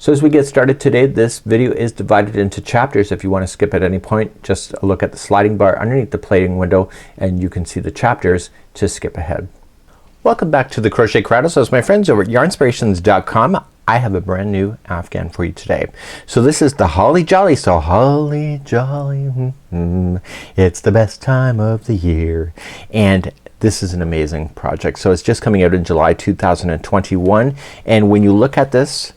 So as we get started today, this video is divided into chapters. If you want to skip at any point, just look at the sliding bar underneath the plating window and you can see the chapters to skip ahead. Welcome back to the Crochet Crowd. So as my friends over at Yarnspirations.com, I have a brand new afghan for you today. So this is the Holly Jolly. So holly jolly, it's the best time of the year. And this is an amazing project. So it's just coming out in July 2021. And when you look at this,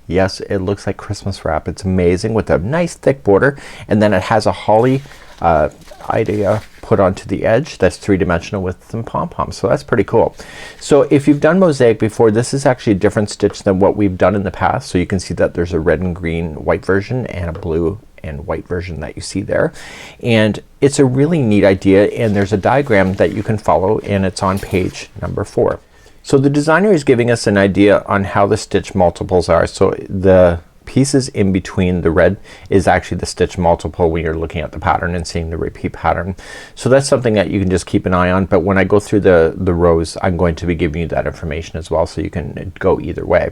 yes, it looks like Christmas wrap. It's amazing with a nice thick border, and then it has a holly idea put onto the edge that's three-dimensional with some pom-poms. So that's pretty cool. So if you've done Mosaic before, this is actually a different stitch than what we've done in the past. So you can see that there's a red and green white version and a blue and white version that you see there. And it's a really neat idea, and there's a diagram that you can follow, and it's on page number 4. So the designer is giving us an idea on how the stitch multiples are. So the pieces in between the red is actually the stitch multiple when you're looking at the pattern and seeing the repeat pattern. So that's something that you can just keep an eye on, but when I go through the rows, I'm going to be giving you that information as well, so you can go either way.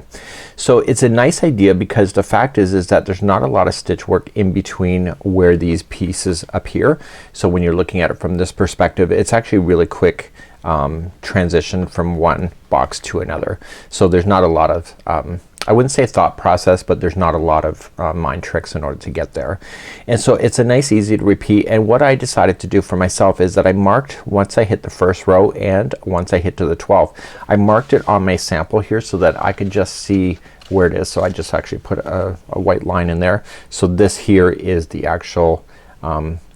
So it's a nice idea because the fact is that there's not a lot of stitch work in between where these pieces appear. So when you're looking at it from this perspective, it's actually really quick transition from one box to another. So there's not a lot of I wouldn't say thought process, but there's not a lot of mind tricks in order to get there. And so it's a nice, easy to repeat. And what I decided to do for myself is that I marked once I hit the first row and once I hit to the 12th. I marked it on my sample here so that I could just see where it is. So I just actually put a white line in there. So this here is the actual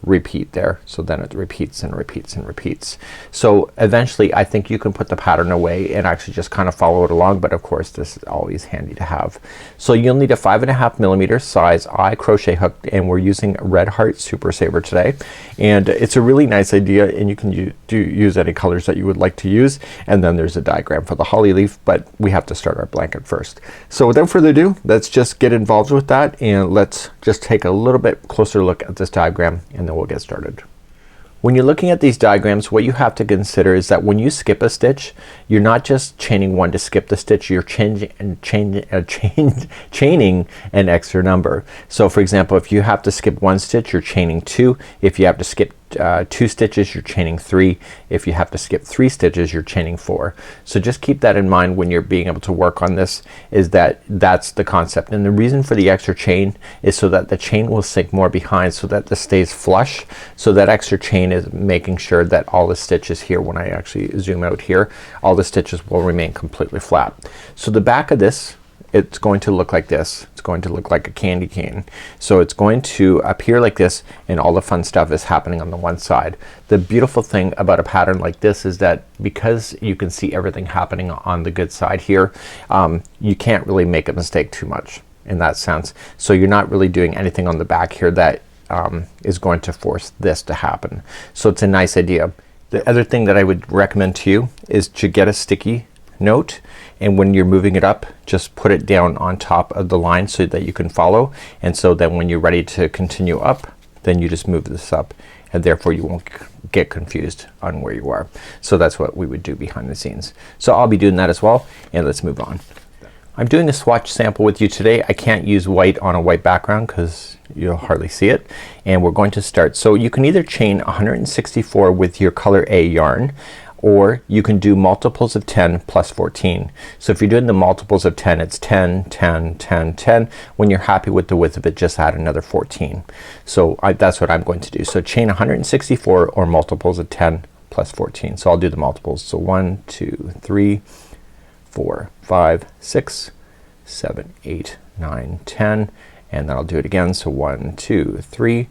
repeat there. So then it repeats and repeats and repeats. So eventually I think you can put the pattern away and actually just kind of follow it along, but of course this is always handy to have. So you'll need a 5.5mm size eye crochet hook, and we're using Red Heart Super Saver today. And it's a really nice idea, and you can use any colors that you would like to use. And then there's a diagram for the holly leaf, but we have to start our blanket first. So without further ado, let's just get involved with that, and let's just take a little bit closer look at this diagram, and then we'll get started. When you're looking at these diagrams, what you have to consider is that when you skip a stitch, you're not just chaining one to skip the stitch, you're chaining an extra number. So for example, if you have to skip one stitch, you're chaining 2. If you have to skip 2 stitches, you're chaining 3. If you have to skip 3 stitches, you're chaining 4. So just keep that in mind when you're being able to work on this, is that that's the concept. And the reason for the extra chain is so that the chain will sink more behind, so that this stays flush. So that extra chain is making sure that all the stitches here, when I actually zoom out here, all the stitches will remain completely flat. So the back of this, it's going to look like this. It's going to look like a candy cane. So it's going to appear like this, and all the fun stuff is happening on the one side. The beautiful thing about a pattern like this is that because you can see everything happening on the good side here, you can't really make a mistake too much in that sense. So you're not really doing anything on the back here that is going to force this to happen. So it's a nice idea. The other thing that I would recommend to you is to get a sticky note, and when you're moving it up, just put it down on top of the line so that you can follow. And so then when you're ready to continue up, then you just move this up, and therefore you won't get confused on where you are. So that's what we would do behind the scenes. So I'll be doing that as well, and let's move on. I'm doing a swatch sample with you today. I can't use white on a white background because you'll hardly see it, and we're going to start. So you can either chain 164 with your color A yarn, or you can do multiples of 10 plus 14. So if you're doing the multiples of 10, it's 10, 10, 10, 10. When you're happy with the width of it, just add another 14. So that's what I'm going to do. So chain 164 or multiples of 10 plus 14. So I'll do the multiples. So 1, 2, 3, 4, 5, 6, 7, 8, 9, 10, and then I'll do it again. So 1, 2, 3,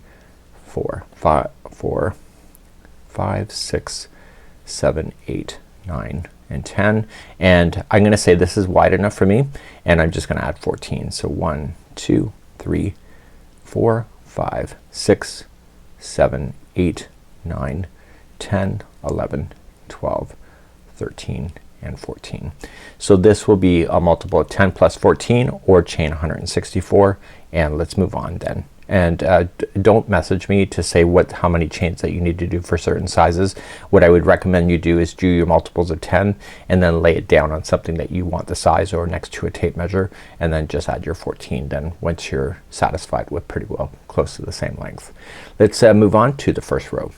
4, 5, 6, 7, 8, 9, and 10. And I'm gonna say this is wide enough for me, and I'm just gonna add 14. So 1, 2, 3, 4, 5, 6, 7, 8, 9, 10, 11, 12, 13, and 14. So this will be a multiple of 10 plus 14, or chain 164, and let's move on then And don't message me to say how many chains that you need to do for certain sizes. What I would recommend you do is do your multiples of 10 and then lay it down on something that you want the size or next to a tape measure, and then just add your 14 then once you're satisfied with pretty well close to the same length. Let's move on to the first row.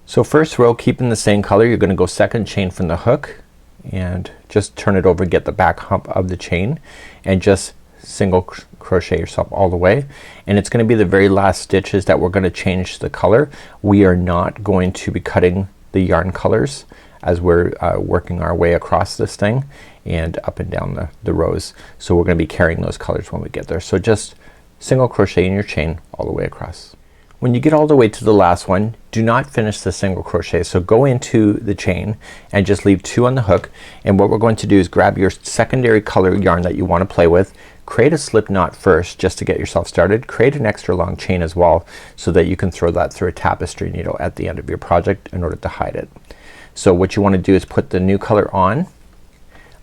So first row, keeping the same color, you're gonna go second chain from the hook and just turn it over, get the back hump of the chain, and just single crochet yourself all the way. And it's gonna be the very last stitches that we're gonna change the color. We are not going to be cutting the yarn colors as we're working our way across this thing and up and down the rows. So we're gonna be carrying those colors when we get there. So just single crochet in your chain all the way across. When you get all the way to the last one, do not finish the single crochet. So go into the chain and just leave 2 on the hook, and what we're going to do is grab your secondary color yarn that you want to play with, create a slip knot first just to get yourself started, create an extra long chain as well so that you can throw that through a tapestry needle at the end of your project in order to hide it. So what you want to do is put the new color on,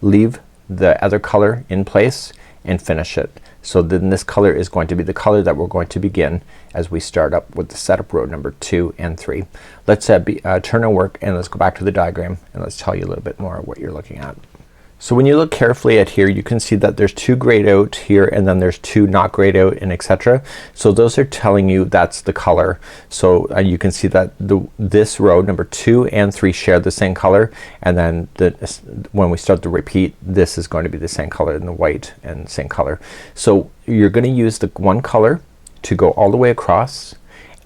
leave the other color in place, and finish it. So then this color is going to be the color that we're going to begin as we start up with the setup row number 2 and 3. Let's turn our work and let's go back to the diagram and let's tell you a little bit more what you're looking at. So when you look carefully at here, you can see that there's 2 grayed out here and then there's 2 not grayed out, and etc. So those are telling you that's the color. So you can see that this row number 2 and 3 share the same color, and then when we start to repeat, this is going to be the same color in the white and same color. So you're gonna use the one color to go all the way across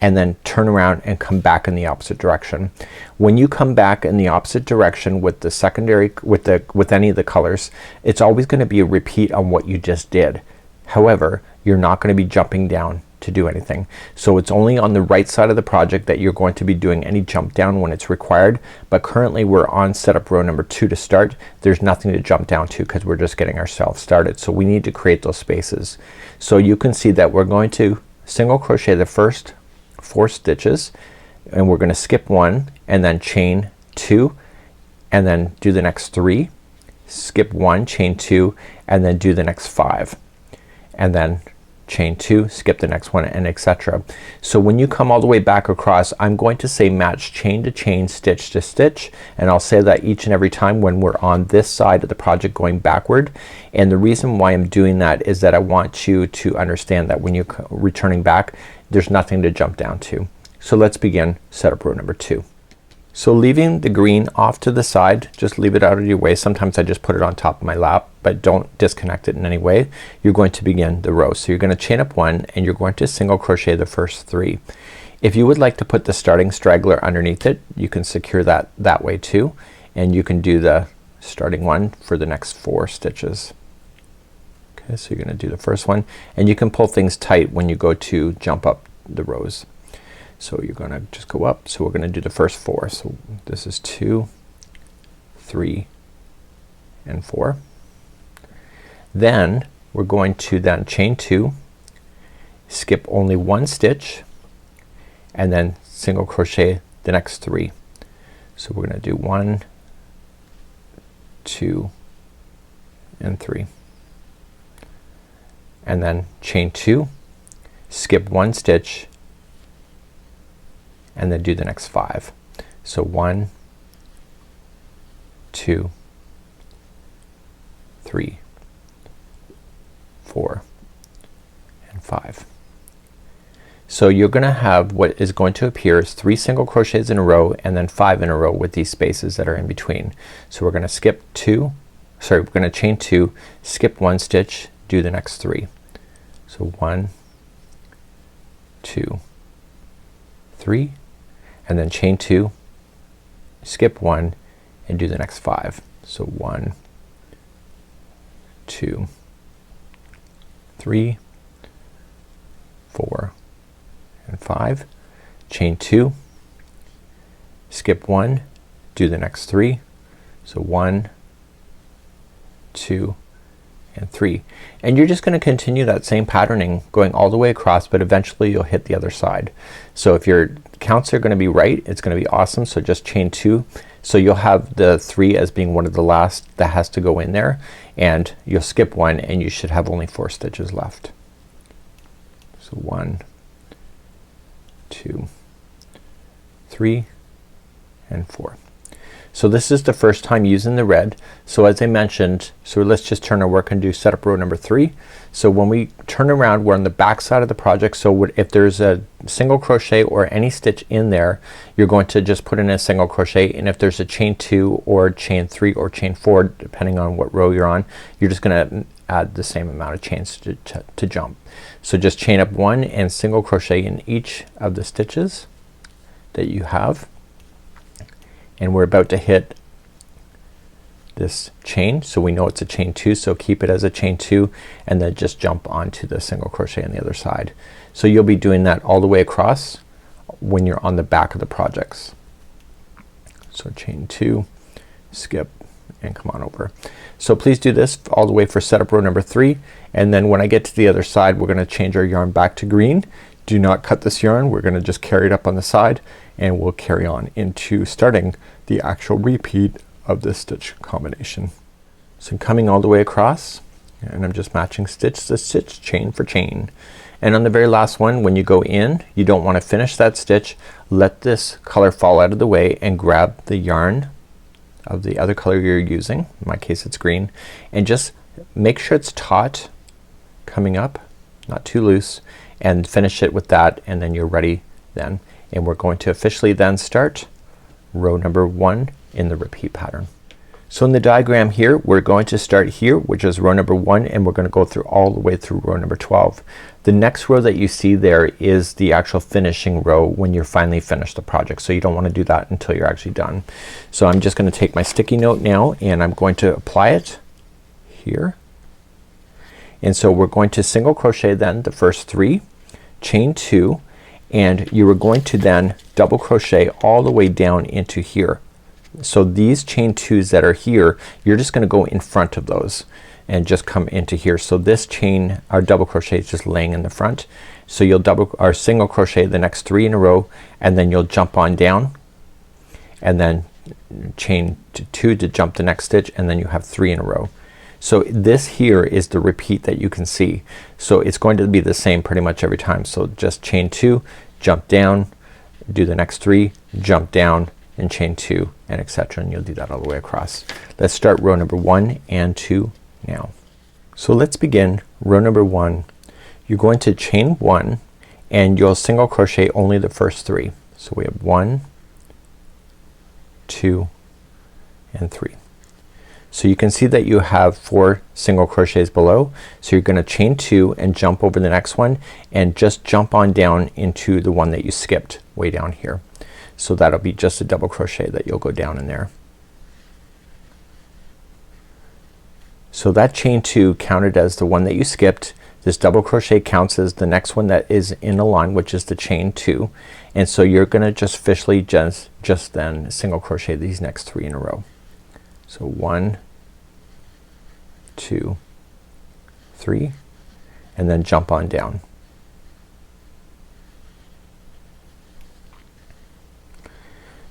and then turn around and come back in the opposite direction. When you come back in the opposite direction with the secondary with any of the colors, it's always gonna be a repeat on what you just did. However, you're not gonna be jumping down to do anything. So it's only on the right side of the project that you're going to be doing any jump down when it's required, but currently we're on setup row number 2 to start. There's nothing to jump down to because we're just getting ourselves started. So we need to create those spaces. So you can see that we're going to single crochet the first 4 stitches, and we're gonna skip 1 and then chain 2 and then do the next 3, skip 1, chain 2, and then do the next 5, and then chain 2, skip the next one, and etc. So when you come all the way back across, I'm going to say match chain to chain, stitch to stitch, and I'll say that each and every time when we're on this side of the project going backward. And the reason why I'm doing that is that I want you to understand that when you're returning back, there's nothing to jump down to. So let's begin setup row number 2. So leaving the green off to the side, just leave it out of your way. Sometimes I just put it on top of my lap, but don't disconnect it in any way. You're going to begin the row. So you're gonna chain up 1 and you're going to single crochet the first 3. If you would like to put the starting straggler underneath it, you can secure that way too, and you can do the starting one for the next 4 stitches. Okay, so you're gonna do the first one, and you can pull things tight when you go to jump up the rows. So you're gonna just go up. So we're gonna do the first 4. So this is 2, 3, and 4. Then we're going to then chain 2, skip only 1 stitch, and then single crochet the next 3. So we're gonna do 1, 2, and 3. And then chain 2, skip 1 stitch, and then do the next 5. So 1, 2, 3, 4, and 5. So you're gonna have what is going to appear as 3 single crochets in a row and then 5 in a row with these spaces that are in between. So we're gonna we're gonna chain 2, skip 1 stitch, do the next 3. So 1, 2, 3, and then chain 2, skip 1, and do the next 5. So 1, 2, 3, 4, and 5. Chain 2, skip 1, do the next 3. So 1, 2, and 3. And you're just gonna continue that same patterning going all the way across, but eventually you'll hit the other side. So if your counts are gonna be right, it's gonna be awesome. So just chain 2. So you'll have the 3 as being one of the last that has to go in there, and you'll skip 1 and you should have only 4 stitches left. So 1, 2, 3 and 4. So this is the first time using the red. So as I mentioned, so let's just turn our work and do set up row number 3. So when we turn around, we're on the back side of the project. So if there's a single crochet or any stitch in there, you're going to just put in a single crochet, and if there's a chain 2 or chain 3 or chain 4, depending on what row you're on, you're just gonna add the same amount of chains to jump. So just chain up 1 and single crochet in each of the stitches that you have, and we're about to hit this chain, so we know it's a chain 2, so keep it as a chain 2 and then just jump onto the single crochet on the other side. So you'll be doing that all the way across when you're on the back of the projects. So chain 2, skip, and come on over. So please do this all the way for setup row number 3, and then when I get to the other side, we're gonna change our yarn back to green. Do not cut this yarn. We're gonna just carry it up on the side, and we'll carry on into starting the actual repeat of this stitch combination. So I'm coming all the way across, and I'm just matching stitch to stitch, chain for chain. And on the very last one, when you go in, you don't want to finish that stitch. Let this color fall out of the way and grab the yarn of the other color you're using. In my case it's green, and just make sure it's taut coming up, not too loose, and finish it with that, and then you're ready then. And we're going to officially then start row number 1 in the repeat pattern. So in the diagram here, we're going to start here, which is row number 1, and we're gonna go through all the way through row number 12. The next row that you see there is the actual finishing row when you're finally finished the project. So you don't want to do that until you're actually done. So I'm just gonna take my sticky note now, and I'm going to apply it here. And so we're going to single crochet then the first 3, chain 2, and you are going to then double crochet all the way down into here. So these chain 2s that are here, you're just gonna go in front of those and just come into here. So this chain or double crochet is just laying in the front. So you'll double or single crochet the next 3 in a row, and then you'll jump on down, and then chain 2 to jump the next stitch, and then you have 3 in a row. So this here is the repeat that you can see. So it's going to be the same pretty much every time. So just chain 2, jump down, do the next 3, jump down, and chain 2, and etc. And you'll do that all the way across. Let's start row number 1 and 2 now. So let's begin row number 1. You're going to chain 1, and you'll single crochet only the first 3. So we have 1, 2, and 3. So you can see that you have 4 single crochets below. So you're gonna chain 2 and jump over the next one, and just jump on down into the one that you skipped way down here. So that'll be just a double crochet that you'll go down in there. So that chain 2 counted as the one that you skipped. This double crochet counts as the next one that is in a line, which is the chain 2, and so you're gonna just officially just then single crochet these next 3 in a row. So 1, 2, 3, and then jump on down.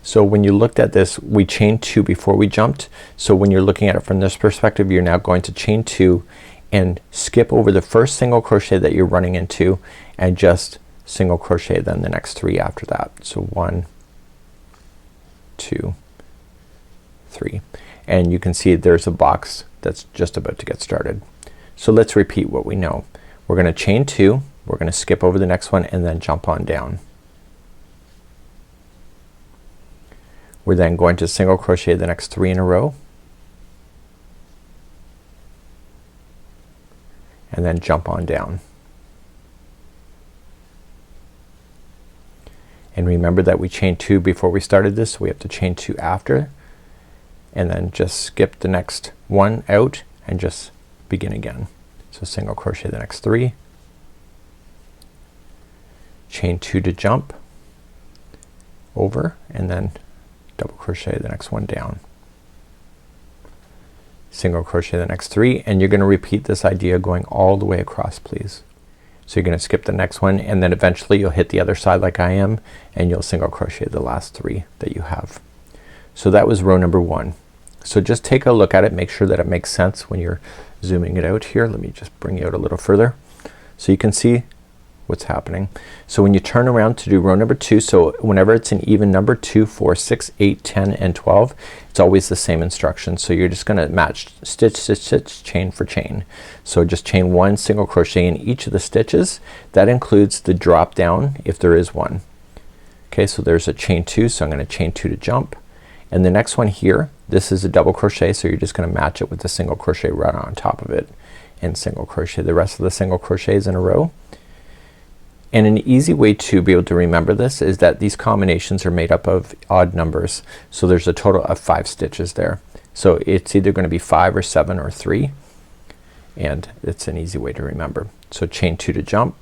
So when you looked at this, we chained 2 before we jumped. So when you're looking at it from this perspective, you're now going to chain 2 and skip over the first single crochet that you're running into, and just single crochet then the next 3 after that. So 1, 2, 3, and you can see there's a box that's just about to get started. So let's repeat what we know. We're gonna chain 2, we're gonna skip over the next one, and then jump on down. We're then going to single crochet the next 3 in a row, and then jump on down. And remember that we chained 2 before we started this, so we have to chain 2 after, and then just skip the next one out and just begin again. So single crochet the next 3, chain 2 to jump over, and then double crochet the next one down, single crochet the next 3, and you're gonna repeat this idea going all the way across, please. So you're gonna skip the next one, and then eventually you'll hit the other side like I am, and you'll single crochet the last 3 that you have. So that was row number 1. So just take a look at it, make sure that it makes sense when you're zooming it out here. Let me just bring you out a little further. So you can see what's happening. So when you turn around to do row number 2, so whenever it's an even number 2, 4, 6, 8, 10 and 12, it's always the same instruction. So you're just gonna match stitch, stitch, stitch, chain for chain. So just chain 1 single crochet in each of the stitches. That includes the drop down if there is one. Okay, so there's a chain 2, so I'm gonna chain 2 to jump. And the next one here, this is a double crochet, so you're just gonna match it with a single crochet right on top of it and single crochet the rest of the single crochets in a row. And an easy way to be able to remember this is that these combinations are made up of odd numbers. So there's a total of 5 stitches there. So it's either gonna be 5 or 7 or 3, and it's an easy way to remember. So chain 2 to jump,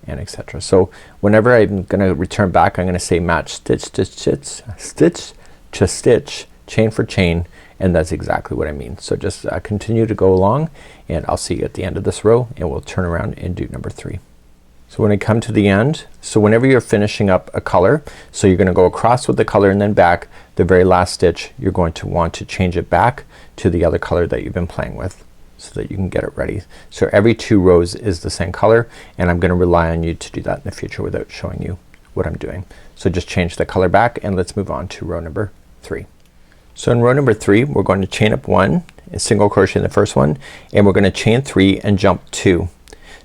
and etc. So whenever I'm gonna return back, I'm gonna say match stitch, stitch, stitch, stitch to stitch, chain for chain, and that's exactly what I mean. So just continue to go along, and I'll see you at the end of this row, and we'll turn around and do number 3. So when I come to the end, so whenever you're finishing up a color, so you're gonna go across with the color and then back, the very last stitch you're going to want to change it back to the other color that you've been playing with, so that you can get it ready. So every 2 rows is the same color, and I'm gonna rely on you to do that in the future without showing you what I'm doing. So just change the color back, and let's move on to row number 3. So in row number 3, we're going to chain up 1 and single crochet in the first one, and we're gonna chain 3 and jump 2.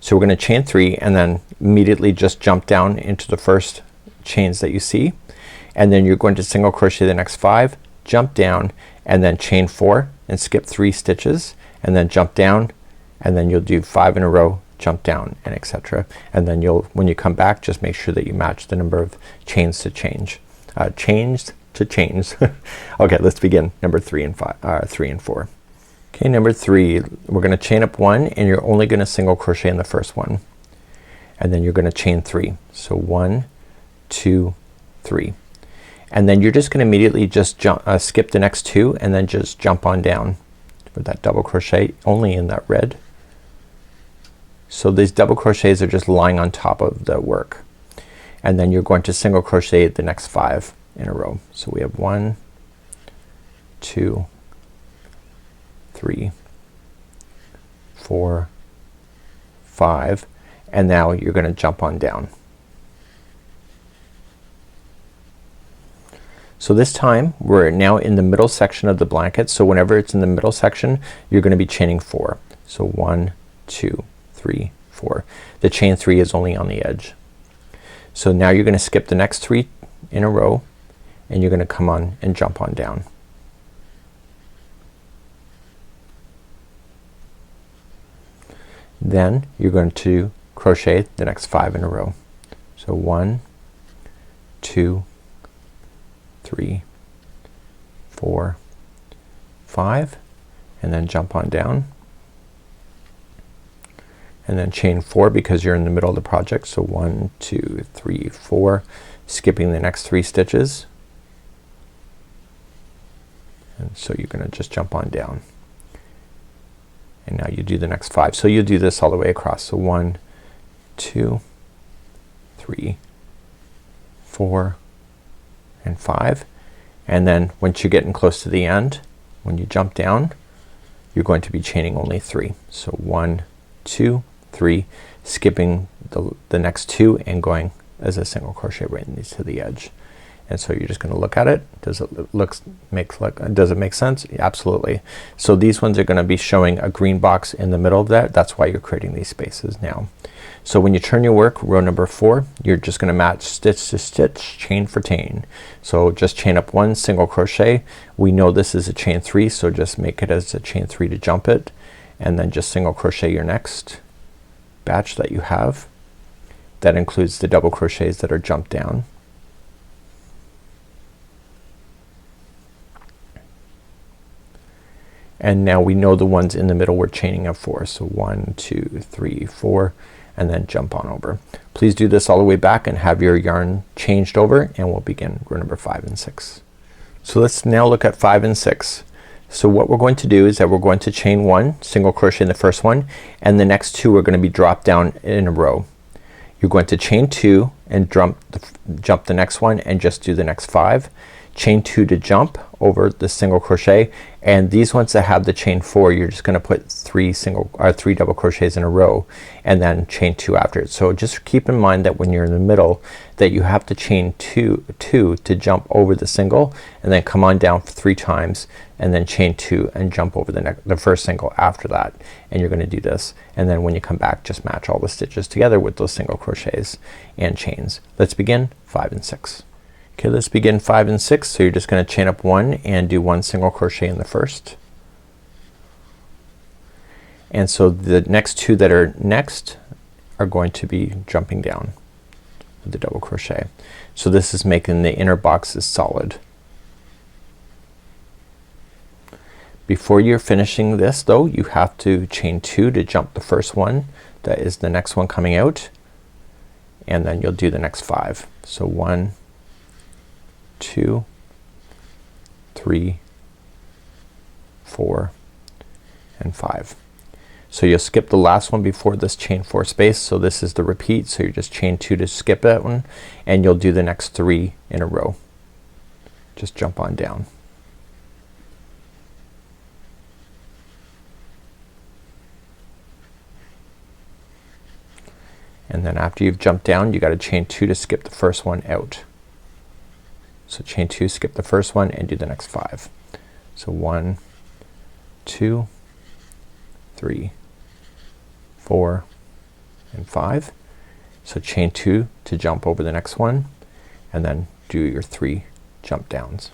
So we're gonna chain 3 and then immediately just jump down into the first chains that you see, and then you're going to single crochet the next 5, jump down, and then chain 4 and skip 3 stitches, and then jump down, and then you'll do 5 in a row, jump down, and etc. And then you'll, when you come back, just make sure that you match the number of chains to change. Chains to chains. Okay, let's begin number 3 and 4. Okay, number 3, we're gonna chain up 1, and you're only gonna single crochet in the first one, and then you're gonna chain 3. So 1, 2, 3, and then you're just gonna immediately just jump, skip the next 2, and then just jump on down with that double crochet only in that red. So these double crochets are just lying on top of the work, and then you're going to single crochet the next 5 in a row. So we have 1, 2, 3, 4, 5, and now you're gonna jump on down. So this time we're now in the middle section of the blanket, so whenever it's in the middle section you're gonna be chaining 4. So 1, 2, 3, 4. The chain 3 is only on the edge. So now you're gonna skip the next 3 in a row, and you're gonna come on and jump on down. Then you're going to crochet the next 5 in a row. So 1, 2, 3, 4, 5, and then jump on down, and then chain 4 because you're in the middle of the project. So 1, 2, 3, 4, skipping the next 3 stitches, and so you're gonna just jump on down, and now you do the next 5. So you do this all the way across. So 1, 2, 3, 4, and 5, and then once you're getting close to the end, when you jump down, you're going to be chaining only 3. So 1, 2, 3, skipping the next 2 and going as a single crochet right into the edge. And so you're just gonna look at it. Does it does it make sense? Absolutely. So these ones are gonna be showing a green box in the middle of that. That's why you're creating these spaces now. So when you turn your work, row number 4, you're just gonna match stitch to stitch, chain for chain. So just chain up 1, single crochet. We know this is a chain 3, so just make it as a chain 3 to jump it, and then just single crochet your next batch that you have. That includes the double crochets that are jumped down. And now we know the ones in the middle we're chaining up 4. So 1, 2, 3, 4, and then jump on over. Please do this all the way back and have your yarn changed over, and we'll begin row number 5 and 6. So let's now look at 5 and 6. So what we're going to do is that we're going to chain 1, single crochet in the first one, and the next 2 are gonna be dropped down in a row. You're going to chain 2 and jump the next one and just do the next 5. chain 2 to jump over the single crochet, and these ones that have the chain 4, you're just gonna put 3 double crochets in a row and then chain 2 after it. So just keep in mind that when you're in the middle that you have to chain 2 to jump over the single, and then come on down 3 times and then chain 2 and jump over the first single after that. And you're gonna do this, and then when you come back just match all the stitches together with those single crochets and chains. Let's begin 5 and 6. Okay, let's begin 5 and 6. So you're just gonna chain up 1 and do 1 single crochet in the first. And so the next 2 that are next are going to be jumping down with the double crochet. So this is making the inner boxes solid. Before you're finishing this though, you have to chain 2 to jump the first one that is the next one coming out, and then you'll do the next 5. So 1, 2, 3, 4, and 5. So you'll skip the last one before this chain 4 space. So this is the repeat. So you just chain 2 to skip that one, and you'll do the next 3 in a row. Just jump on down. And then after you've jumped down, you gotta chain 2 to skip the first one out. So chain 2, skip the first one, and do the next 5. So 1, 2, 3, 4, and 5. So chain 2 to jump over the next one, and then do your 3 jump downs.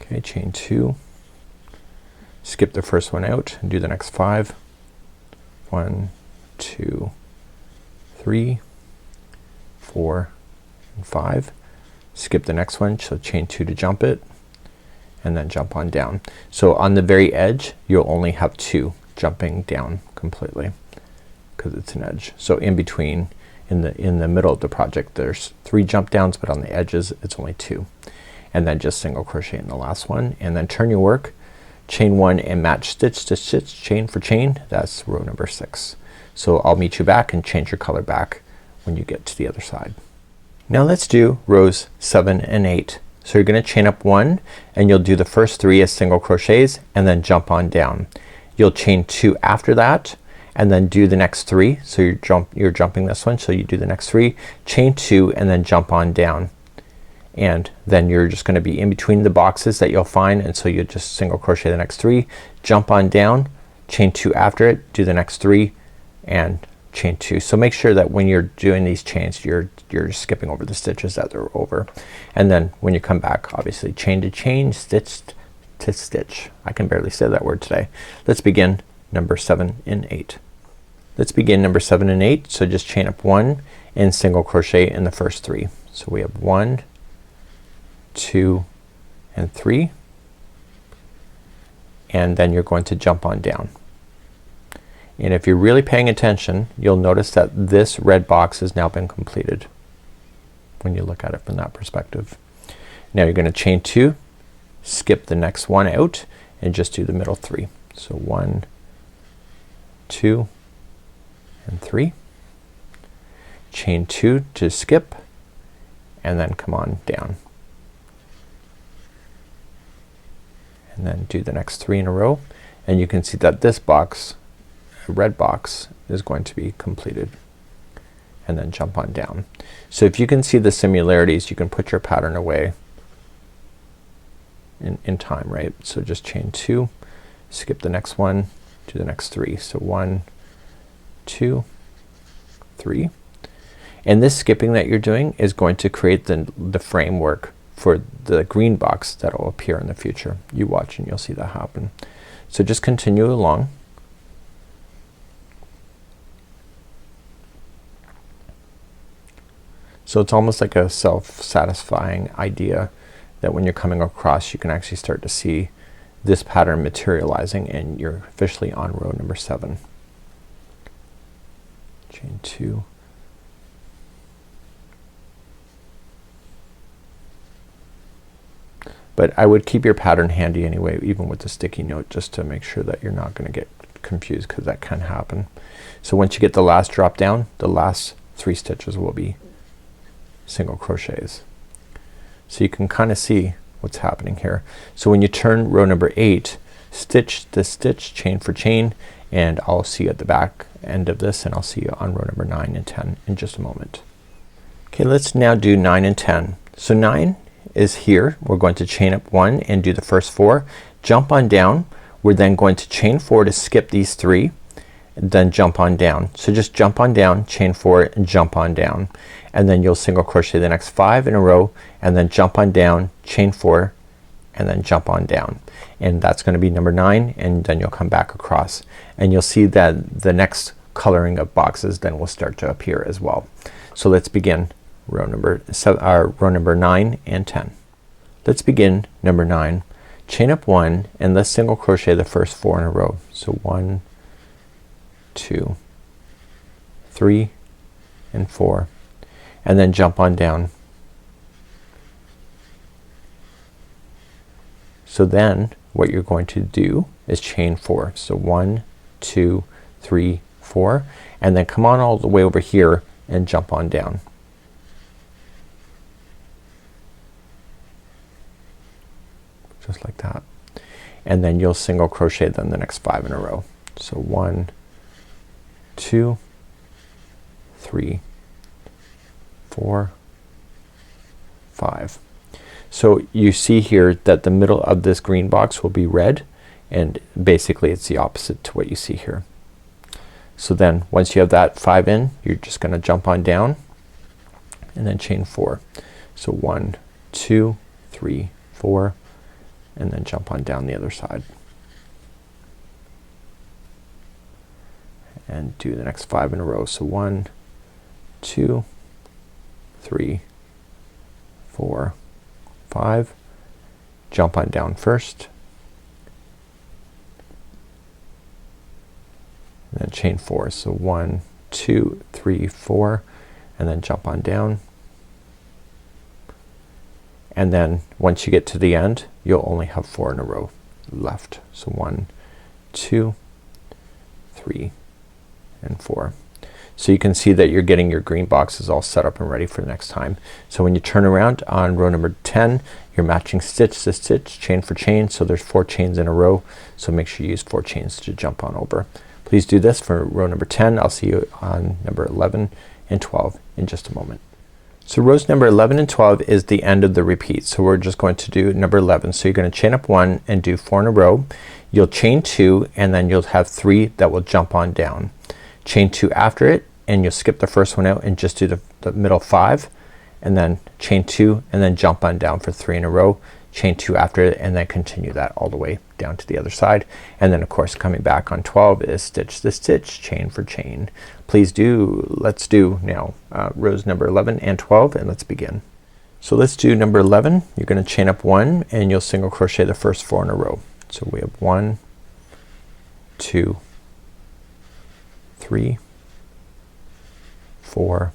Okay, chain 2, skip the first one out and do the next 5. 1, 2, 3, 4, and 5. Skip the next one, so chain 2 to jump it, and then jump on down. So on the very edge you'll only have 2 jumping down completely because it's an edge. So in between, in the middle of the project, there's 3 jump downs, but on the edges it's only 2. And then just single crochet in the last one, and then turn your work, chain 1 and match stitch to stitch, chain for chain. That's row number 6. So I'll meet you back and change your color back when you get to the other side. Now let's do rows 7 and 8. So you're gonna chain up 1 and you'll do the first 3 as single crochets and then jump on down. You'll chain 2 after that and then do the next 3. So you're jumping this one, so you do the next 3, chain 2 and then jump on down. And then you're just gonna be in between the boxes that you'll find, and so you just single crochet the next 3, jump on down, chain 2 after it, do the next 3, and chain 2. So make sure that when you're doing these chains you're skipping over the stitches that they're over, and then when you come back obviously chain to chain, stitch to stitch. I can barely say that word today. Let's begin number 7 and 8. Let's begin number 7 and 8. So just chain up 1 and single crochet in the first 3. So we have 1, 2, and 3, and then you're going to jump on down. And if you're really paying attention, you'll notice that this red box has now been completed when you look at it from that perspective. Now you're gonna chain 2, skip the next one out, and just do the middle 3. So 1, 2, and 3. Chain 2 to skip, and then come on down. And then do the next 3 in a row, and you can see that this box, a red box, is going to be completed, and then jump on down. So if you can see the similarities, you can put your pattern away in time, right? So just chain 2, skip the next one, do the next 3. So 1, 2, 3, and this skipping that you're doing is going to create the framework for the green box that will appear in the future. You watch and you'll see that happen. So just continue along. So it's almost like a self-satisfying idea that when you're coming across you can actually start to see this pattern materializing, and you're officially on row number 7. Chain 2, but I would keep your pattern handy anyway, even with the sticky note, just to make sure that you're not gonna get confused because that can happen. So once you get the last drop down, the last 3 stitches will be single crochets. So you can kind of see what's happening here. So when you turn row number 8, stitch this stitch chain for chain, and I'll see you at the back end of this, and I'll see you on row number 9 and 10 in just a moment. Okay, let's now do 9 and 10. So 9 is here. We're going to chain up 1 and do the first 4, jump on down. We're then going to chain 4 to skip these 3, and then jump on down. So just jump on down, chain 4 and jump on down, and then you'll single crochet the next 5 in a row, and then jump on down, chain 4 and then jump on down, and that's going to be number 9, and then you'll come back across, and you'll see that the next coloring of boxes then will start to appear as well. So let's begin row number 9 and 10. Let's begin number 9. Chain up 1 and let's single crochet the first 4 in a row. So 1, 2, 3 and 4, and then jump on down. So then what you're going to do is chain 4. So 1, 2, 3, 4, and then come on all the way over here and jump on down. Just like that. And then you'll single crochet then the next 5 in a row. So 1, 2, 3, 4, 5. So you see here that the middle of this green box will be red, and basically it's the opposite to what you see here. So then once you have that 5 in, you're just gonna jump on down and then chain 4. So 1, 2, 3, 4, and then jump on down the other side. And do the next 5 in a row. So 1, 2, 3, 4, 5. Jump on down first. And then chain 4. So 1, 2, 3, 4, and then jump on down. And then once you get to the end, you'll only have 4 in a row left. So 1, 2, 3 and 4. So you can see that you're getting your green boxes all set up and ready for the next time. So when you turn around on row number 10, you're matching stitch to stitch, chain for chain. So there's 4 chains in a row, so make sure you use 4 chains to jump on over. Please do this for row number 10. I'll see you on number 11 and 12 in just a moment. So rows number 11 and 12 is the end of the repeat. So we're just going to do number 11. So you're going to chain up 1 and do 4 in a row. You'll chain 2 and then you'll have 3 that will jump on down. Chain 2 after it, and you'll skip the first one out and just do the middle 5, and then chain 2 and then jump on down for 3 in a row, chain 2 after it, and then continue that all the way down to the other side. And then of course coming back on 12 is stitch to stitch, chain for chain. Let's do now rows number 11 and 12, and let's begin. So let's do number 11. You're gonna chain up 1 and you'll single crochet the first 4 in a row. So we have 1, 2, 3, 4,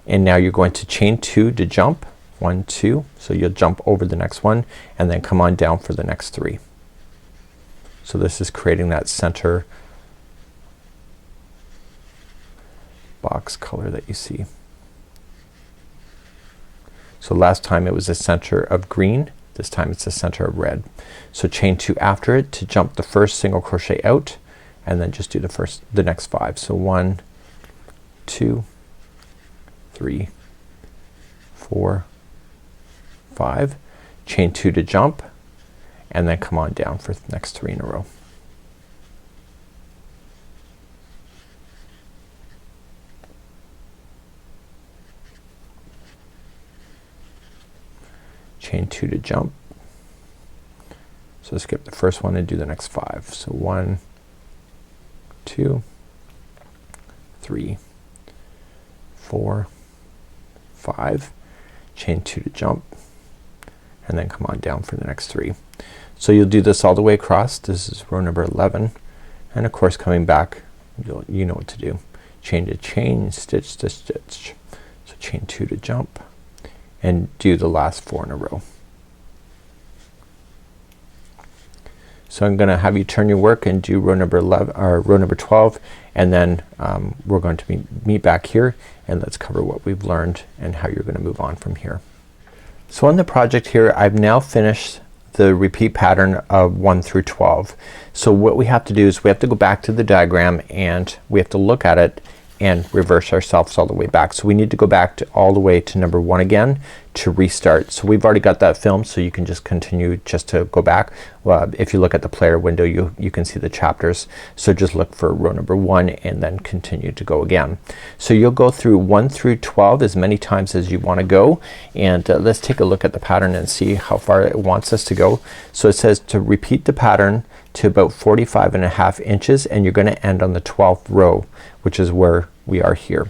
and now you're going to chain 2 to jump. 1, 2, so you'll jump over the next one and then come on down for the next 3. So this is creating that center box color that you see. So last time it was a center of green, this time it's a center of red. So chain 2 after it to jump the first single crochet out, and then just do the next 5. So 1, 2, 3, 4, 5, chain 2 to jump, and then come on down for the next 3 in a row. Chain 2 to jump. So skip the first one and do the next 5. So 1, 2, 3, 4, 5, chain 2 to jump, and then come on down for the next 3. So you'll do this all the way across. This is row number 11, and of course coming back you know what to do. Chain to chain, stitch to stitch. So chain 2 to jump and do the last 4 in a row. So I'm gonna have you turn your work and do row number 11 or row number 12, and then we're going to meet back here and let's cover what we've learned and how you're gonna move on from here. So on the project here I've now finished the repeat pattern of 1 through 12. So what we have to do is we have to go back to the diagram and we have to look at it and reverse ourselves all the way back. So we need to go back to all the way to number 1 again to restart. So we've already got that filmed, so you can just continue just to go back. If you look at the player window you can see the chapters. So just look for row number 1 and then continue to go again. So you'll go through 1 through 12 as many times as you want to go, and let's take a look at the pattern and see how far it wants us to go. So it says to repeat the pattern to about 45.5 inches, and you're gonna end on the 12th row, which is where we are here.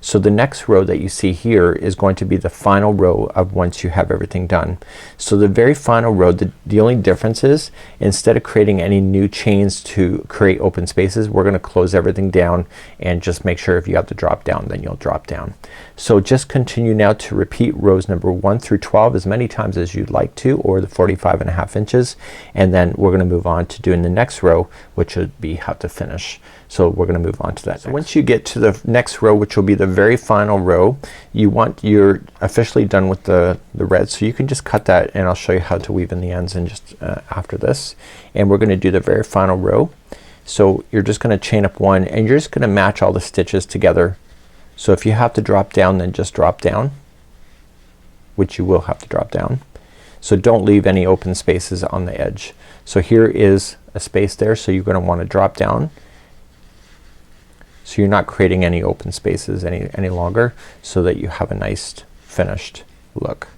So the next row that you see here is going to be the final row of once you have everything done. So the very final row, the only difference is instead of creating any new chains to create open spaces, we're gonna close everything down and just make sure if you have to drop down then you'll drop down. So just continue now to repeat rows number 1 through 12 as many times as you'd like to, or the 45.5 inches, and then we're gonna move on to doing the next row, which would be how to finish. So we're gonna move on to that. So once you get to the next row, which will be the very final row, you're officially done with the red, so you can just cut that and I'll show you how to weave in the ends in just after this. And we're gonna do the very final row. So you're just gonna chain up 1 and you're just gonna match all the stitches together. So if you have to drop down, then just drop down, which you will have to drop down. So don't leave any open spaces on the edge. So here is a space there, so you're gonna want to drop down. So you're not creating any open spaces any longer, so that you have a nice finished look.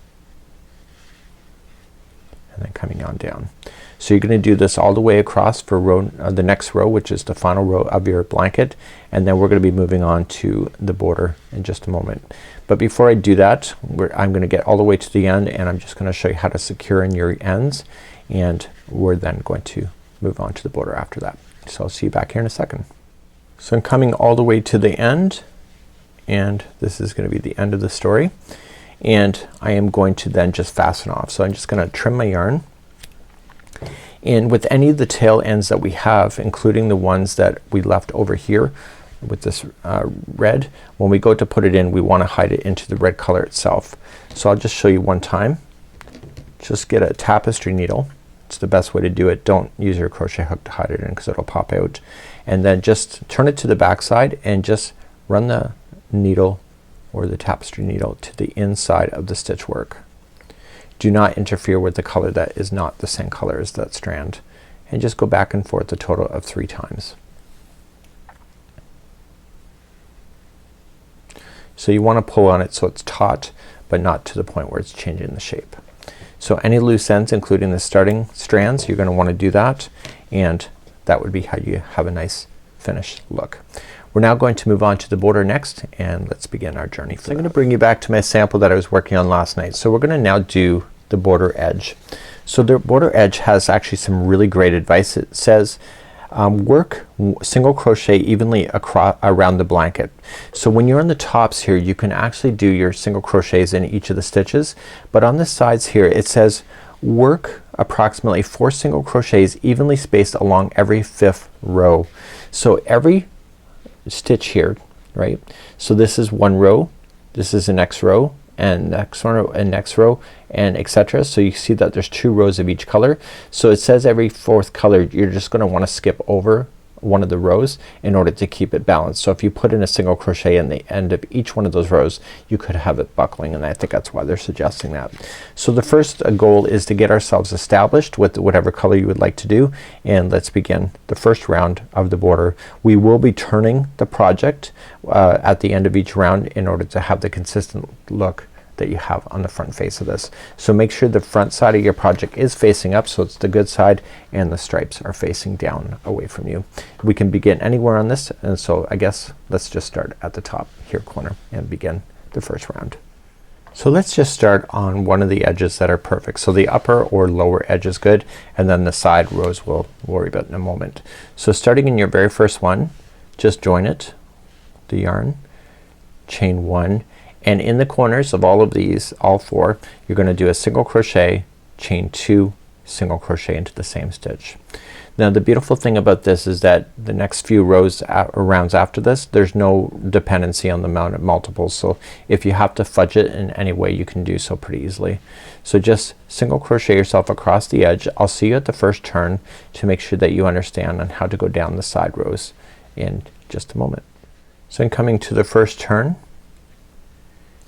And then coming on down. So you're gonna do this all the way across for row the next row, which is the final row of your blanket, and then we're gonna be moving on to the border in just a moment. But before I do that, I'm gonna get all the way to the end and I'm just gonna show you how to secure in your ends, and we're then going to move on to the border after that. So I'll see you back here in a second. So I'm coming all the way to the end, and this is gonna be the end of the story, and I am going to then just fasten off. So I'm just gonna trim my yarn, and with any of the tail ends that we have, including the ones that we left over here with this red, when we go to put it in we want to hide it into the red color itself. So I'll just show you one time. Just get a tapestry needle. It's the best way to do it. Don't use your crochet hook to hide it in because it'll pop out. And then just turn it to the back side and just run the needle or the tapestry needle to the inside of the stitch work. Do not interfere with the color that is not the same color as that strand, and just go back and forth a total of 3 times. So you want to pull on it so it's taut, but not to the point where it's changing the shape. So any loose ends, including the starting strands, you're gonna want to do that, and that would be how you have a nice finished look. We're now going to move on to the border next, and let's begin our journey. So I'm gonna bring you back to my sample that I was working on last night. So we're gonna now do the border edge. So the border edge has actually some really great advice. It says work single crochet evenly around the blanket. So when you're on the tops here, you can actually do your single crochets in each of the stitches, but on the sides here it says work approximately 4 single crochets evenly spaced along every 5th row. So every stitch here, right, so this is one row, this is the next row, and next row, and next row, and etc. So you see that there's 2 rows of each color. So it says every 4th color you're just gonna want to skip over one of the rows in order to keep it balanced. So if you put in a single crochet in the end of each one of those rows, you could have it buckling, and I think that's why they're suggesting that. So the first goal is to get ourselves established with whatever color you would like to do, and let's begin the first round of the border. We will be turning the project at the end of each round in order to have the consistent look that you have on the front face of this. So make sure the front side of your project is facing up, so it's the good side, and the stripes are facing down away from you. We can begin anywhere on this, and so I guess let's just start at the top here corner and begin the first round. So let's just start on one of the edges that are perfect. So the upper or lower edge is good, and then the side rows we'll worry about in a moment. So starting in your very first one, just join it, the yarn, chain 1, and in the corners of all of these, all 4, you're gonna do a single crochet, chain 2, single crochet into the same stitch. Now the beautiful thing about this is that the next few rows or rounds after this, there's no dependency on the amount of multiples, so if you have to fudge it in any way you can do so pretty easily. So just single crochet yourself across the edge. I'll see you at the first turn to make sure that you understand on how to go down the side rows in just a moment. So in coming to the first turn,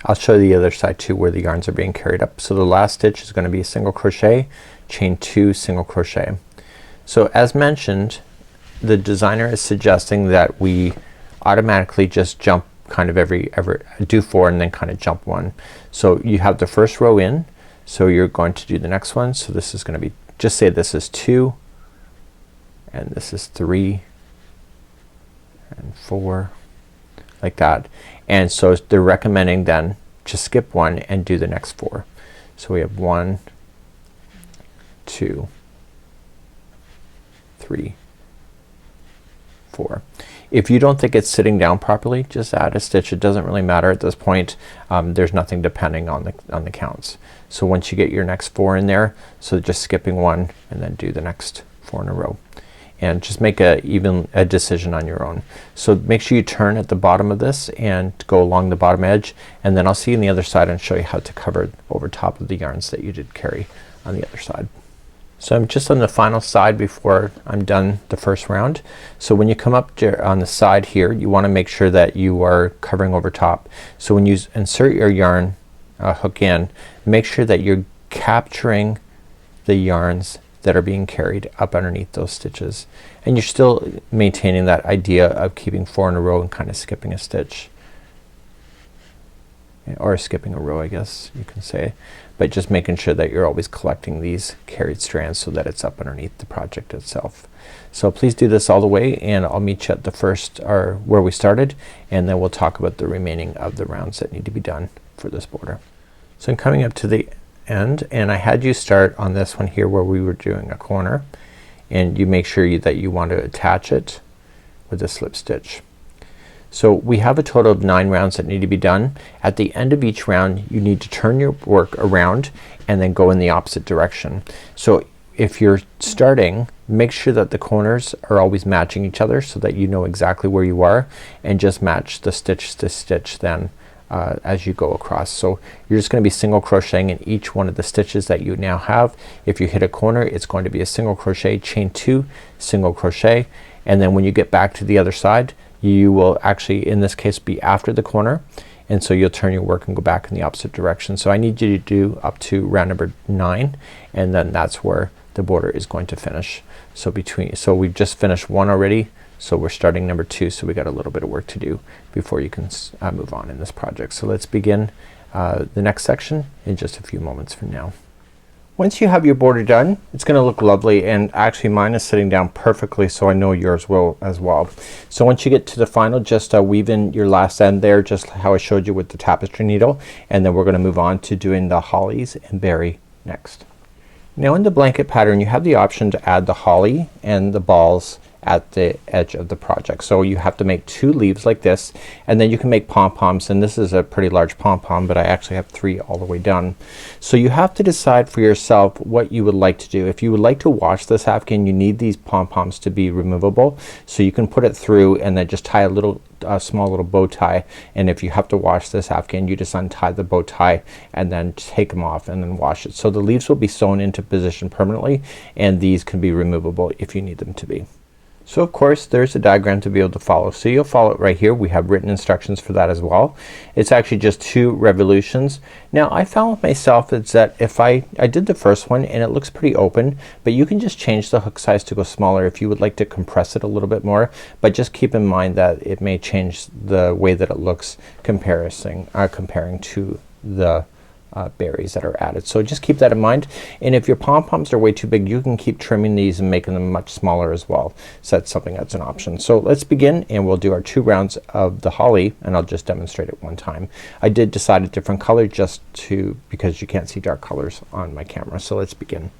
I'll show you the other side too where the yarns are being carried up. So the last stitch is gonna be a single crochet, chain 2, single crochet. So as mentioned, the designer is suggesting that we automatically just jump kind of every do 4 and then kind of jump 1. So you have the first row in, so you're going to do the next one. So this is gonna be, just say this is 2 and this is 3 and 4, like that. And so they're recommending then to skip 1 and do the next 4. So we have 1, 2, 3, 4. If you don't think it's sitting down properly, just add a stitch. It doesn't really matter at this point. There's nothing depending on the counts. So once you get your next 4 in there, so just skipping 1 and then do the next 4 in a row. And just make a decision on your own. So make sure you turn at the bottom of this and go along the bottom edge, and then I'll see you on the other side and show you how to cover over top of the yarns that you did carry on the other side. So I'm just on the final side before I'm done the first round. So when you come up on the side here, you want to make sure that you are covering over top. So when you insert your yarn hook in, make sure that you're capturing the yarns that are being carried up underneath those stitches, and you're still maintaining that idea of keeping 4 in a row and kind of skipping a stitch, or skipping a row I guess you can say, but just making sure that you're always collecting these carried strands so that it's up underneath the project itself. So please do this all the way, and I'll meet you at the first, or where we started, and then we'll talk about the remaining of the rounds that need to be done for this border. So I'm coming up to the end, and I had you start on this one here where we were doing a corner, and you make sure that you want to attach it with a slip stitch. So we have a total of 9 rounds that need to be done. At the end of each round you need to turn your work around and then go in the opposite direction. So if you're starting, make sure that the corners are always matching each other so that you know exactly where you are, and just match the stitch to stitch then as you go across. So you're just gonna be single crocheting in each one of the stitches that you now have. If you hit a corner, it's going to be a single crochet, chain 2, single crochet, and then when you get back to the other side you will actually in this case be after the corner, and so you'll turn your work and go back in the opposite direction. So I need you to do up to round number 9, and then that's where the border is going to finish. So we've just finished 1 already, so we're starting number 2, so we got a little bit of work to do before you can move on in this project. So let's begin the next section in just a few moments from now. Once you have your border done, it's gonna look lovely, and actually mine is sitting down perfectly, so I know yours will as well. So once you get to the final, just weave in your last end there just how I showed you with the tapestry needle, and then we're gonna move on to doing the hollies and berry next. Now in the blanket pattern you have the option to add the holly and the balls at the edge of the project. So you have to make 2 leaves like this, and then you can make pom-poms, and this is a pretty large pom-pom, but I actually have 3 all the way done. So you have to decide for yourself what you would like to do. If you would like to wash this afghan, you need these pom-poms to be removable, so you can put it through and then just tie a little small little bow tie, and if you have to wash this afghan you just untie the bow tie and then take them off and then wash it. So the leaves will be sewn into position permanently, and these can be removable if you need them to be. So of course there's a diagram to be able to follow. So you'll follow it right here. We have written instructions for that as well. It's actually just 2 revolutions. Now I found with myself is that if I did the first one and it looks pretty open, but you can just change the hook size to go smaller if you would like to compress it a little bit more, but just keep in mind that it may change the way that it looks comparing to the berries that are added. So just keep that in mind, and if your pom-poms are way too big you can keep trimming these and making them much smaller as well. So that's something that's an option. So let's begin, and we'll do our 2 rounds of the holly, and I'll just demonstrate it one time. I did decide a different color because you can't see dark colors on my camera. So let's begin.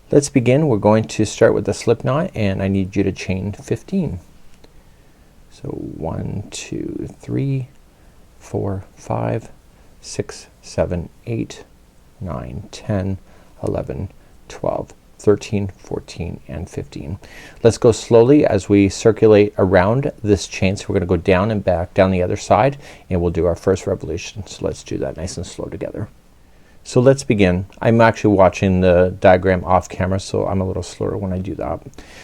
We're going to start with the slip knot, and I need you to chain 15. So 1, 2, 3, 4, 5, 6, 7, 8, 9, 10, 11, 12, 13, 14, and 15. Let's go slowly as we circulate around this chain. So we're gonna go down and back down the other side and we'll do our first revolution. So let's do that nice and slow together. So let's begin. I'm actually watching the diagram off camera, so I'm a little slower when I do that.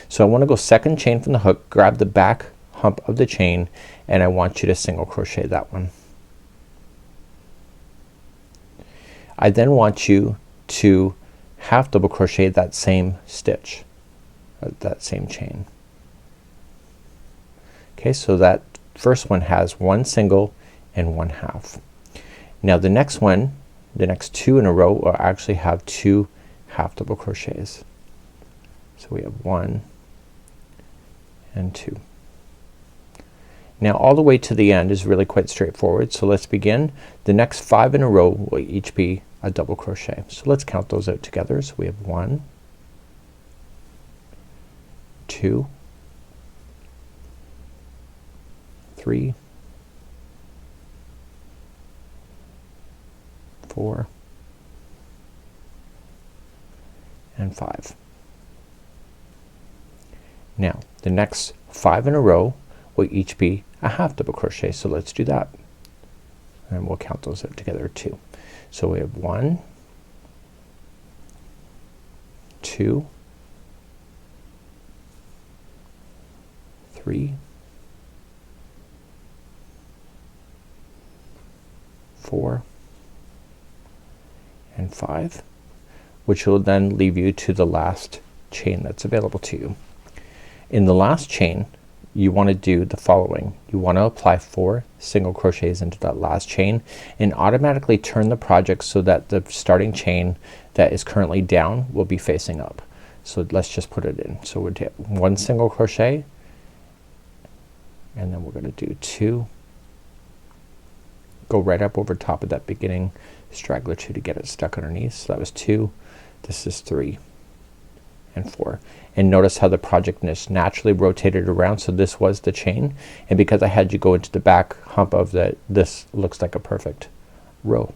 So I wanna go second chain from the hook, grab the back hump of the chain, and I want you to single crochet that one. I then want you to half double crochet that same stitch, that same chain. Okay, so that first one has one single and one half. Now the next one, the next two in a row will actually have two half double crochets. So we have 1 and 2. Now all the way to the end is really quite straightforward. So let's begin. The next 5 in a row will each be a double crochet. So let's count those out together. So we have 1, 2, 3, 4, and 5. Now the next 5 in a row will each be a half double crochet. So let's do that. And we'll count those out together too. So we have 1, 2, 3, 4, and 5, which will then leave you to the last chain that's available to you. In the last chain you want to do the following. You want to apply 4 single crochets into that last chain and automatically turn the project so that the starting chain that is currently down will be facing up. So let's just put it in. So we'll do 1 single crochet and then we're gonna do 2, go right up over top of that beginning straggler 2 to get it stuck underneath. So that was 2, this is 3 and 4. And notice how the project is naturally rotated around. So this was the chain, and because I had you go into the back hump of that, this looks like a perfect row.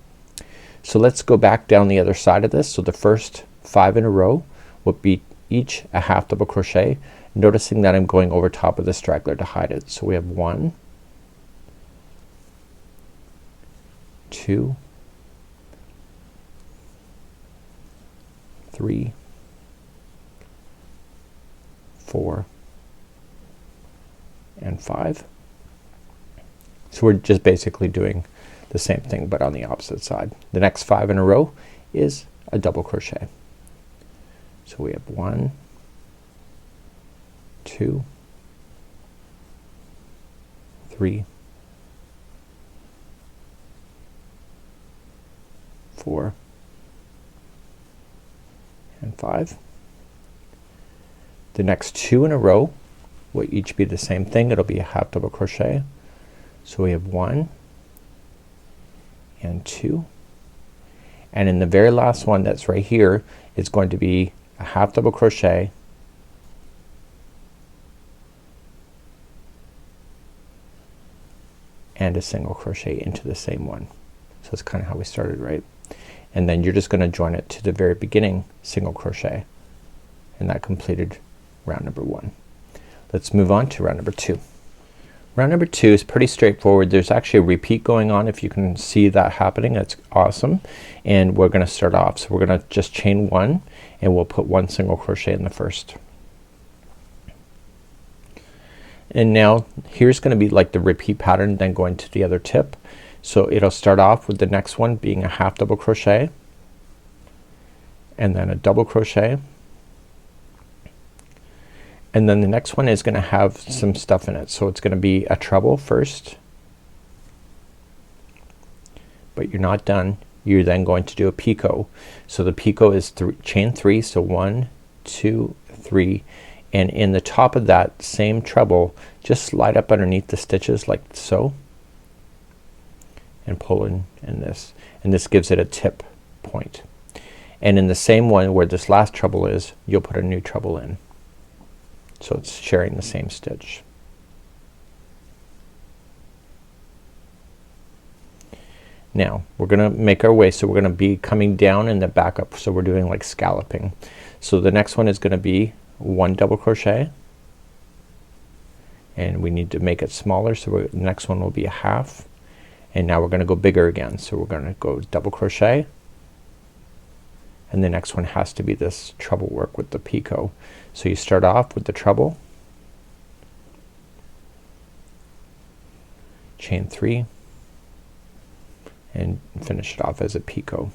So let's go back down the other side of this. So the first 5 in a row will be each a half double crochet, noticing that I'm going over top of the straggler to hide it. So we have 1, 2, 3, 4, and 5. So we're just basically doing the same thing but on the opposite side. The next 5 in a row is a double crochet. So we have 1, 2, 3, 4, and 5. The next 2 in a row will each be the same thing. It'll be a half double crochet. So we have 1 and 2, and in the very last one that's right here, it's going to be a half double crochet and a single crochet into the same one. So it's kind of how we started, right? And then you're just gonna join it to the very beginning single crochet, and that completed round number 1. Let's move on to round number 2. Round number 2 is pretty straightforward. There's actually a repeat going on. If you can see that happening, that's awesome. And we're gonna start off. So we're gonna just chain 1 and we'll put 1 single crochet in the first. And now here's gonna be like the repeat pattern, then going to the other tip. So it'll start off with the next one being a half double crochet and then a double crochet, and then the next one is gonna have some stuff in it. So it's gonna be a treble first, but you're not done. You're then going to do a picot. So the picot is chain 3, so 1, 2, 3, and in the top of that same treble just slide up underneath the stitches like so and pull in this, and this gives it a tip point. And in the same one where this last treble is, you'll put a new treble in. So it's sharing the same stitch. Now we're gonna make our way, so we're gonna be coming down and then back up, so we're doing like scalloping. So the next one is gonna be 1 double crochet, and we need to make it smaller, so the next one will be a half, and now we're gonna go bigger again, so we're gonna go double crochet, and the next one has to be this treble work with the picot. So you start off with the treble, chain 3, and finish it off as a picot.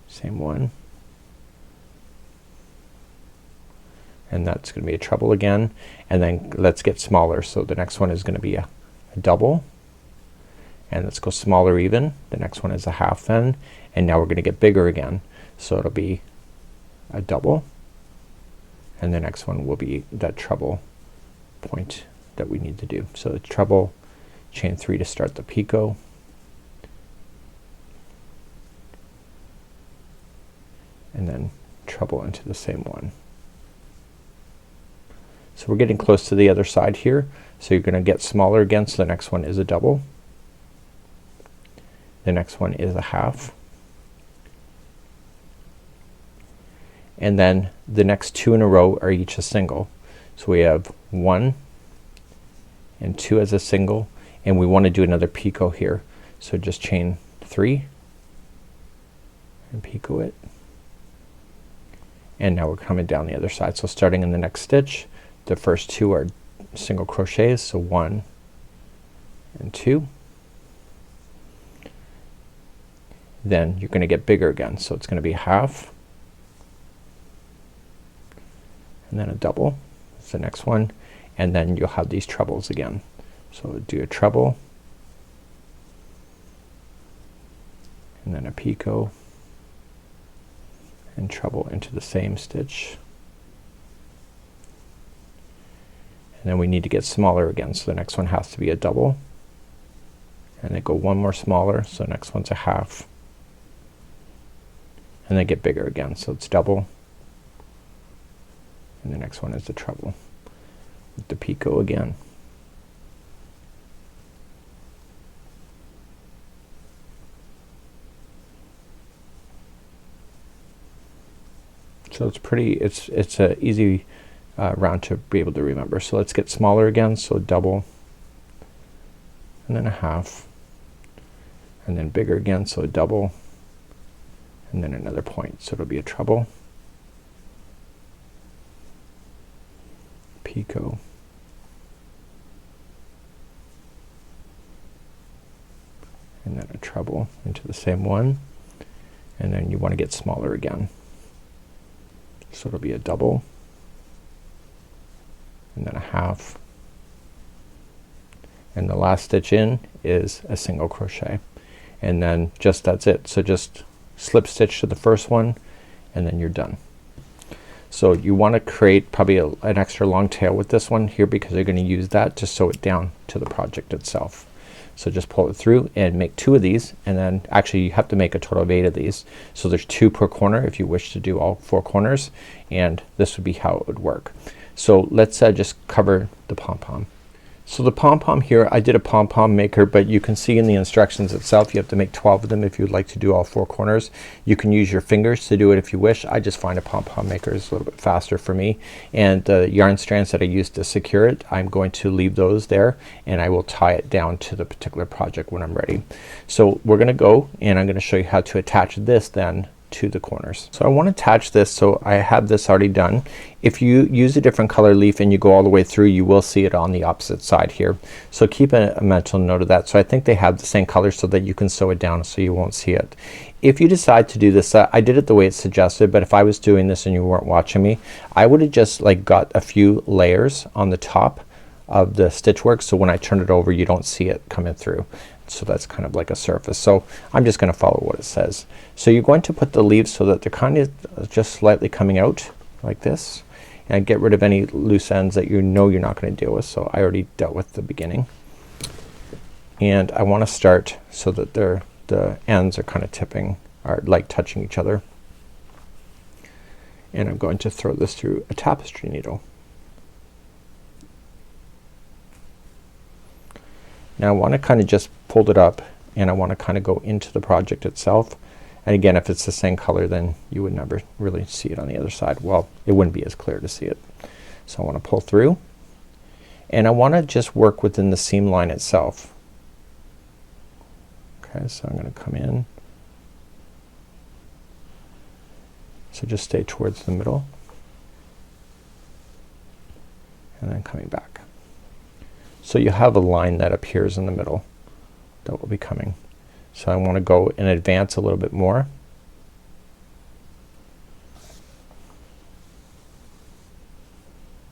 Same one, and that's gonna be a treble again, and then let's get smaller. So the next one is gonna be a double, and let's go smaller even. The next one is a half then, and now we're gonna get bigger again. So it'll be a double, and the next one will be that treble point that we need to do. So the treble, chain 3 to start the picot, and then treble into the same one. So we're getting close to the other side here, so you're gonna get smaller again. So the next one is a double, the next one is a half, and then the next 2 in a row are each a single. So we have 1 and 2 as a single, and we want to do another picot here. So just chain 3 and picot it, and now we're coming down the other side. So starting in the next stitch, the first 2 are single crochets, so 1 and 2. Then you're gonna get bigger again, so it's gonna be half, and then a double. That's the next one, and then you'll have these trebles again. So do a treble, and then a picot, and treble into the same stitch. And then we need to get smaller again, so the next one has to be a double, and then go 1 more smaller, so the next one's a half, and then get bigger again, so it's double, and the next one is the treble with the picot again. So it's pretty, it's a easy round to be able to remember. So let's get smaller again, so double, and then a half, and then bigger again, so a double, and then another point, so it'll be a treble, picot, and then a treble into the same one, and then you want to get smaller again, so it'll be a double, and then a half, and the last stitch in is a single crochet, and then just that's it. So just slip stitch to the first one, and then you're done. So you want to create probably an extra long tail with this one here, because you're going to use that to sew it down to the project itself. So just pull it through and make 2 of these, and then actually you have to make a total of 8 of these. So there's 2 per corner if you wish to do all 4 corners, and this would be how it would work. So let's just cover the pom-pom. So the pom-pom here, I did a pom-pom maker, but you can see in the instructions itself you have to make 12 of them if you'd like to do all 4 corners. You can use your fingers to do it if you wish. I just find a pom-pom maker is a little bit faster for me, and the yarn strands that I used to secure it, I'm going to leave those there, and I will tie it down to the particular project when I'm ready. So we're gonna go, and I'm gonna show you how to attach this then to the corners. So I want to attach this, so I have this already done. If you use a different color leaf and you go all the way through, you will see it on the opposite side here. So keep a mental note of that. So I think they have the same color so that you can sew it down so you won't see it. If you decide to do this, I did it the way it's suggested, but if I was doing this and you weren't watching me, I would have just like got a few layers on the top of the stitch work, so when I turn it over you don't see it coming through. So that's kind of like a surface. So I'm just gonna follow what it says. So you're going to put the leaves so that they're kind of just slightly coming out like this, and get rid of any loose ends that you know you're not gonna deal with. So I already dealt with the beginning, and I want to start so that the ends are kind of tipping, are like touching each other, and I'm going to throw this through a tapestry needle. Now I want to kind of just fold it up and I want to kind of go into the project itself. And again, if it's the same color, then you would never really see it on the other side. Well, it wouldn't be as clear to see it. So I want to pull through and I want to just work within the seam line itself. Okay, so I'm going to come in. So just stay towards the middle and then coming back. So you have a line that appears in the middle that will be coming. So I want to go and advance a little bit more.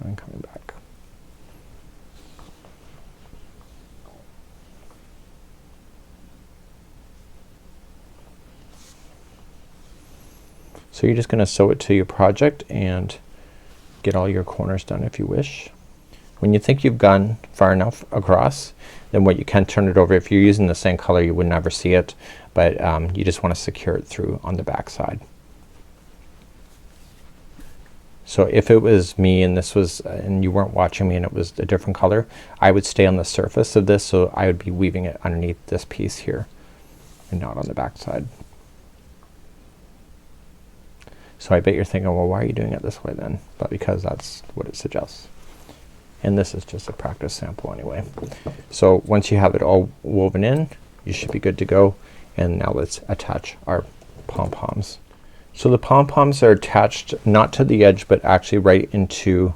And coming back. So you're just going to sew it to your project and get all your corners done if you wish. When you think you've gone far enough across, then what you can turn it over. If you're using the same color you would never see it, but you just want to secure it through on the back side. So if it was me and this was and you weren't watching me and it was a different color, I would stay on the surface of this, so I would be weaving it underneath this piece here and not on the back side. So I bet you're thinking, well, why are you doing it this way then? But because that's what it suggests. And this is just a practice sample anyway. So once you have it all woven in, you should be good to go. And now let's attach our pom-poms. So the pom-poms are attached not to the edge but actually right into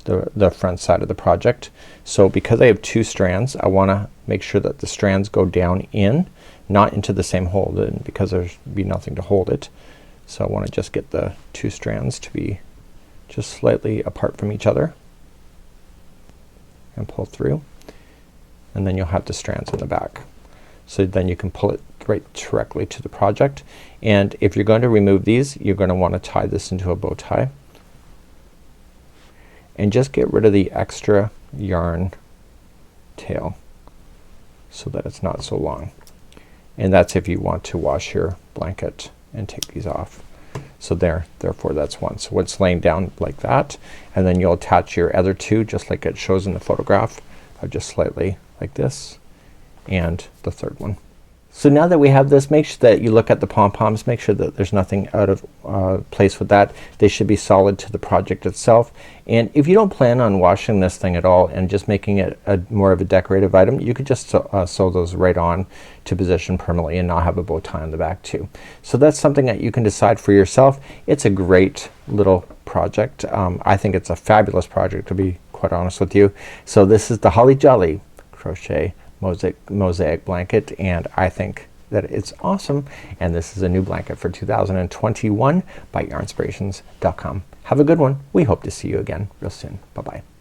the front side of the project. So because I have two strands, I want to make sure that the strands go down in, not into the same hole, then because there's be nothing to hold it. So I want to just get the two strands to be just slightly apart from each other and pull through, and then you'll have the strands in the back. So then you can pull it right directly to the project. And if you're going to remove these, you're going to want to tie this into a bow tie and just get rid of the extra yarn tail so that it's not so long. And that's if you want to wash your blanket and take these off. So therefore that's one. So it's laying down like that, and then you'll attach your other two just like it shows in the photograph, just slightly like this, and the third one. So now that we have this, make sure that you look at the pom-poms, make sure that there's nothing out of place with that. They should be solid to the project itself. And if you don't plan on washing this thing at all and just making it more of a decorative item, you could just sew those right on to position permanently and not have a bow tie on the back too. So that's something that you can decide for yourself. It's a great little project. I think it's a fabulous project, to be quite honest with you. So this is the Holly Jolly Crochet Mosaic blanket, and I think that it's awesome. And this is a new blanket for 2021 by Yarnspirations.com. Have a good one. We hope to see you again real soon. Bye bye.